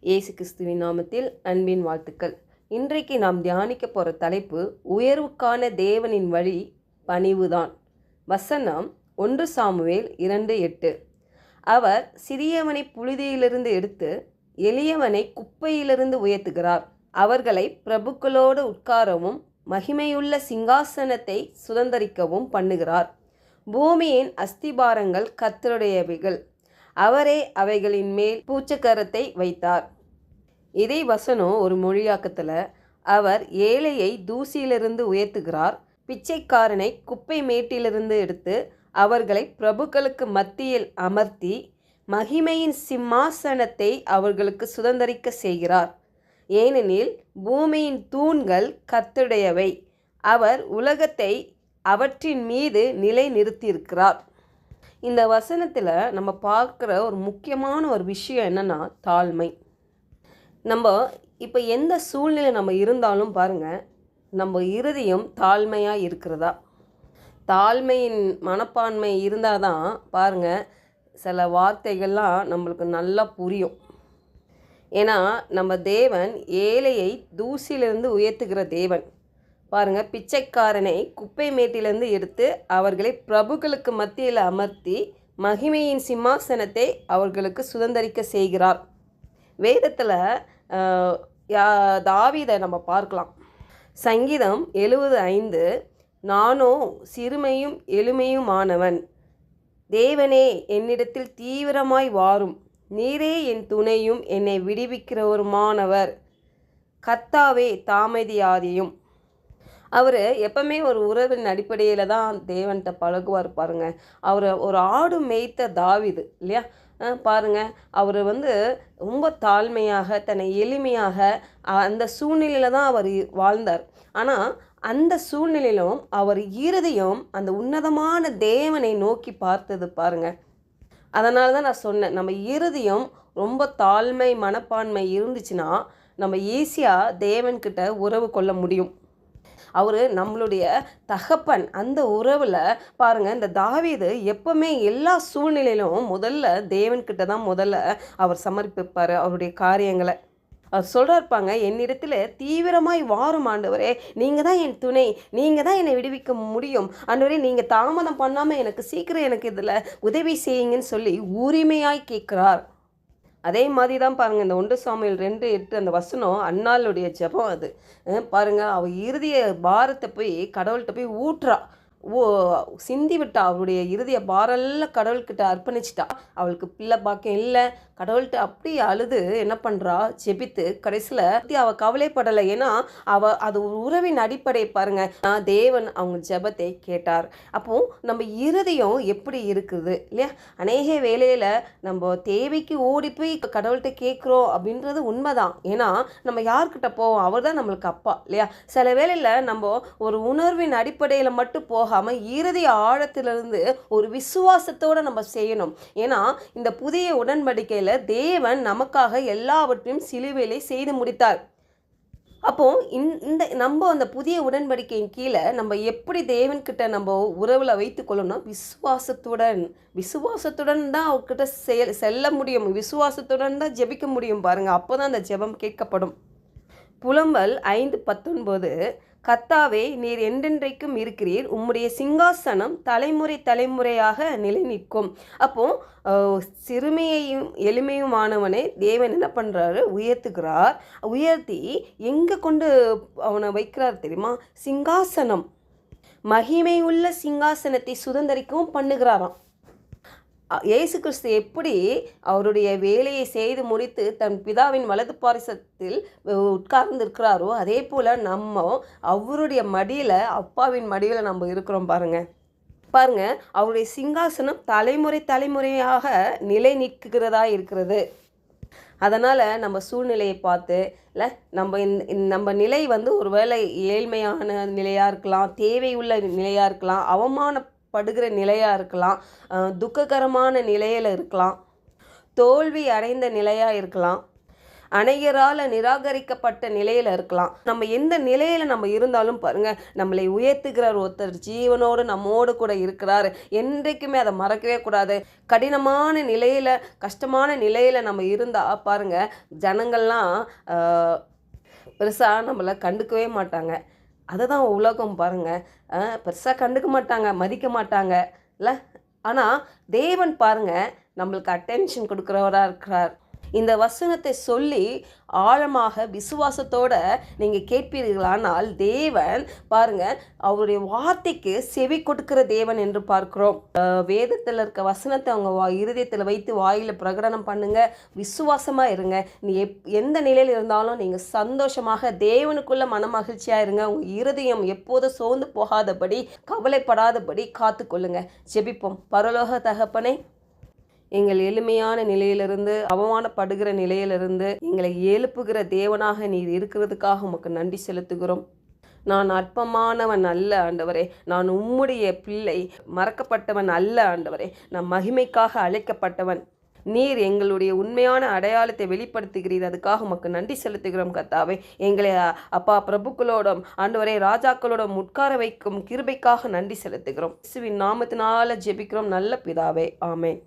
இயேசு கிறிஸ்துவின் நாமத்தில் அன்பின் வாழ்த்துக்கள். இன்றைக்கு நாம் தியானிக்க போகிற தலைப்பு உயர்வுக்கான தேவனின் வழி பணிவுதான். வசனம் 1 சாமுவேல் 2:8. அவர் சிறியவனை புழுதியிலிருந்து எடுத்து எளியவனை குப்பையிலிருந்து உயர்த்துகிறார். அவர்களை பிரபுக்களோடு உட்காரவும் மகிமையுள்ள சிங்காசனத்தை சுதந்தரிக்கவும் பண்ணுகிறார். பூமியின் அஸ்திபாரங்கள் கர்த்தருடையவைகள், அவரே அவைகளின் மேல் பூச்சக்கரத்தை வைத்தார். இதே வசனம் ஒரு மொழியாக்கத்தில், அவர் ஏழையை தூசியிலிருந்து உயர்த்துகிறார், பிச்சைக்காரனை குப்பை மேட்டிலிருந்து எடுத்து அவர்களை பிரபுக்களுக்கு மத்தியில் அமர்த்தி மகிமையின் சிம்மாசனத்தை அவர்களுக்கு சுதந்தரிக்க செய்கிறார். ஏனெனில் பூமியின் தூண்கள் கர்த்தருடையவை, அவர் உலகத்தை அவற்றின் மீது நிலை நிறுத்தியிருக்கிறார். இந்த வசனத்தில் நம்ம பார்க்குற ஒரு முக்கியமான ஒரு விஷயம் என்னென்னா தாழ்மை. நம்ம இப்போ எந்த சூழ்நிலை நம்ம இருந்தாலும் பாருங்கள், நம்ம இருதயம் தாழ்மையாக இருக்கிறதா? தாழ்மையின் மனப்பான்மை இருந்தால் தான் பாருங்கள் சில வார்த்தைகள்லாம் நம்மளுக்கு நல்லா புரியும். ஏன்னா நம்ம தேவன் ஏழையை தூசியிலிருந்து உயர்த்துகிற தேவன். பாருங்கள், பிச்சைக்காரனை குப்பை மேட்டிலிருந்து எடுத்து அவர்களை பிரபுக்களுக்கு மத்தியில் அமர்த்தி மகிமையின் சிம்மாசனத்தை அவர்களுக்கு சுதந்தரிக்க செய்கிறார். வேதத்தில் தாவீதை நம்ம பார்க்கலாம். சங்கீதம் 70:5, நானோ சிறுமையும் எளிமையுமானவன், தேவனே என்னிடத்தில் தீவிரமாய் வாரும், நீரே என் துணையும் என்னை விடுவிக்கிறவருமானவர், கர்த்தாவே தாமதியாதையும். அவர் எப்பவுமே ஒரு உறவின் அடிப்படையில் தான் தேவன்கிட்ட பழகுவார். பாருங்கள், அவர் ஒரு ஆடு மேய்த்த தாவீது இல்லையா? பாருங்கள், அவர் ரொம்ப தாழ்மையாக தன்னை எளிமையாக அந்த சூழ்நிலையில் தான் அவர் வாழ்ந்தார். ஆனால் அந்த சூழ்நிலையிலும் அவர் இருதயம் அந்த உன்னதமான தேவனை நோக்கி பார்த்தது பாருங்கள். அதனால தான் நான் சொன்னேன், நம்ம இருதயம் ரொம்ப தாழ்மை மனப்பான்மை இருந்துச்சுன்னா நம்ம ஈஸியாக தேவன்கிட்ட உறவு கொள்ள முடியும். அவர் நம்மளுடைய தகப்பன். அந்த உறவில் பாருங்கள், இந்த தாவீது எப்பவுமே எல்லா சூழ்நிலையிலும் முதல்ல தேவன்கிட்ட தான் அவர் சமர்ப்பிப்பார் அவருடைய காரியங்களை. அவர் சொல்கிறாருப்பாங்க, என்னிடத்தில் தீவிரமாய் வாரும் ஆண்டவரே, நீங்கள் தான் என் துணை, நீங்கள் தான் என்னை விடுவிக்க முடியும் ஆண்டவரே, நீங்கள் தாமதம் பண்ணாமல் எனக்கு சீக்கிரம் எனக்கு இதில் உதவி செய்யுங்கன்னு சொல்லி உரிமையாய் கேட்குறார். அதே மாதிரி தான் பாருங்கள், இந்த 1 சாமுவேல் 2:8 அந்த வசனம் அன்னாளுடைய ஜெபம். அது பாருங்கள், அவள் இறுதிய பாரத்தை போய் கடவுள்கிட்ட போய் ஊட்டுறா, சிந்தி விட்டா. அவருடைய இறுதிய பாரெல்லாம் கடவுள்கிட்ட அர்ப்பணிச்சிட்டா. அவளுக்கு பிள்ளை பாக்கியம் இல்லை. கடவுள்கிட்ட அப்படி அழுது என்ன பண்ணுறா, ஜெபித்து கடைசியில் அவள் கவலைப்படலை. ஏன்னா அது ஒரு உறவின் அடிப்படை. பாருங்க, தேவன் அவங்க ஜெபத்தை கேட்டார். அப்போது நம்ம இருதயம் எப்படி இருக்குது இல்லையா? அநேக வேளையில் நம்ம தேவைக்கு ஓடி போய் கடவுள்கிட்ட கேட்குறோம் அப்படின்றது உண்மைதான். ஏன்னா நம்ம யார்கிட்ட போவோம், அவர் தான் நம்மளுக்கு அப்பா இல்லையா? சில வேளையில் நம்ம ஒரு உணர்வின் அடிப்படையில் மட்டும் போகாமல் இருதய ஆழத்திலிருந்து ஒரு விசுவாசத்தோடு நம்ம செய்யணும். ஏன்னா இந்த புதிய உடன்படிக்கையில் தேவன் நமக்காக எல்லாவற்றையும் சிலுவையிலே செய்து முடித்தார். அப்போ நம்ம அந்த புதிய உடன்படிக்கையின் கீழே நம்ம எப்படி தேவன்கிட்ட நம்ம உறவில் வைத்து கொள்ளணும்? விசுவாசத்துடன் தான் அவர்கிட்ட செல்ல முடியும். விசுவாசத்துடன் தான் ஜெபிக்க முடியும். பாருங்க, அப்போதான் அந்த ஜெபம் கேட்கப்படும். புலம்பல் 5:19, கர்த்தாவே நீர் என்றென்றைக்கும் இருக்கிறீர், உம்முடைய சிங்காசனம் தலைமுறை தலைமுறையாக நிலை நிற்கும். அப்போ சிறுமையையும் எளிமையுமானவனை தேவன் என்ன பண்ணுறாரு, உயர்த்துகிறார். உயர்த்தி எங்கே கொண்டு அவனை வைக்கிறார் தெரியுமா? சிங்காசனம், மகிமையுள்ள சிங்காசனத்தை சுதந்தரிக்கவும் பண்ணுகிறாராம். இயேசு கிறிஸ்து எப்படி அவருடைய வேலையை செய்து முடித்து தன் பிதாவின் வலது பாரிசத்தில் உட்கார்ந்துருக்கிறாரோ, அதே போல் நம்ம அவருடைய மடியில், அப்பாவின் மடியில் நம்ம இருக்கிறோம். பாருங்க, அவருடைய சிங்காசனம் தலைமுறை தலைமுறையாக நிலை நிற்கிறதா இருக்கிறது. அதனால் நம்ம சூழ்நிலையை பார்த்து இல்லை, நம்ம நிலை ஒரு வேளை ஏழ்மையான நிலையாக இருக்கலாம், தேவையுள்ள நிலையாக இருக்கலாம், அவமானப்படுகிற நிலையாக இருக்கலாம், துக்ககரமான நிலையில் இருக்கலாம், தோல்வி அடைந்த நிலையாக இருக்கலாம். அநேகரால் நிராகரிக்கப்பட்ட நிலையில் இருக்கலாம். நம்ம எந்த நிலையில் நம்ம இருந்தாலும் பாருங்க, நம்மளை உயர்த்துகிறார் ஒருத்தர் ஜீவனோடு நம்மோடு கூட இருக்கிறார். என்றைக்குமே அதை மறக்கவே கூடாது. கடினமான நிலையில், கஷ்டமான நிலையில் நம்ம இருந்தால் பாருங்க, ஜனங்கள்லாம் பெருசாக நம்மளை கண்டுக்கவே மாட்டாங்க. அதை தான் உலகம் பாருங்கள், பெருசாக கண்டுக்க மாட்டாங்க, மதிக்க மாட்டாங்க இல்லை. ஆனால் தேவன் பாருங்கள் நம்மளுக்கு அட்டென்ஷன் கொடுக்குறவராக இருக்கிறார். இந்த வசனத்தை சொல்லி ஆழமாக விசுவாசத்தோட நீங்கள் கேட்பீர்களானால் தேவன் பாருங்க அவருடைய வார்த்தைக்கு செவி கொடுக்கிற தேவன் என்று பார்க்கிறோம். வேதத்தில் இருக்க வசனத்தை அவங்க இருதயத்தில் வைத்து வாயில் பிரகடனம் பண்ணுங்க. விசுவாசமாக இருங்க. நீ எந்த நிலையில் இருந்தாலும் நீங்கள் சந்தோஷமாக தேவனுக்குள்ள மன மகிழ்ச்சியாக இருங்க. உங்கள் இருதயம் எப்போதும் சோர்ந்து போகாதபடி, கவலைப்படாதபடி காத்துக்கொள்ளுங்க. ஜெபிப்போம். பரலோக தகப்பனே, எங்கள் எளிமையான நிலையிலிருந்து, அவமானப்படுகிற நிலையிலிருந்து எங்களை எழுப்புகிற தேவனாக நீர் இருக்கிறதுக்காக உமக்கு நன்றி செலுத்துகிறோம். நான் அற்பமானவன் அல்ல ஆண்டவரே, நான் உம்முடைய பிள்ளை, மறக்கப்பட்டவன் அல்ல ஆண்டவரே, நான் மகிமைக்காக அழைக்கப்பட்டவன். நீர் எங்களுடைய உண்மையான அடையாளத்தை வெளிப்படுத்துகிறீர். அதுக்காக உமக்கு நன்றி செலுத்துகிறோம் கர்த்தாவே. எங்களை அப்பா பிரபுக்களோடும் ஆண்டவரே ராஜாக்களோடும் உட்கார வைக்கும் கிருபைக்காக நன்றி செலுத்துகிறோம். இயேசுவின் நாமத்தினால ஜெபிக்கிறோம் நல்ல பிதாவே, ஆமென்.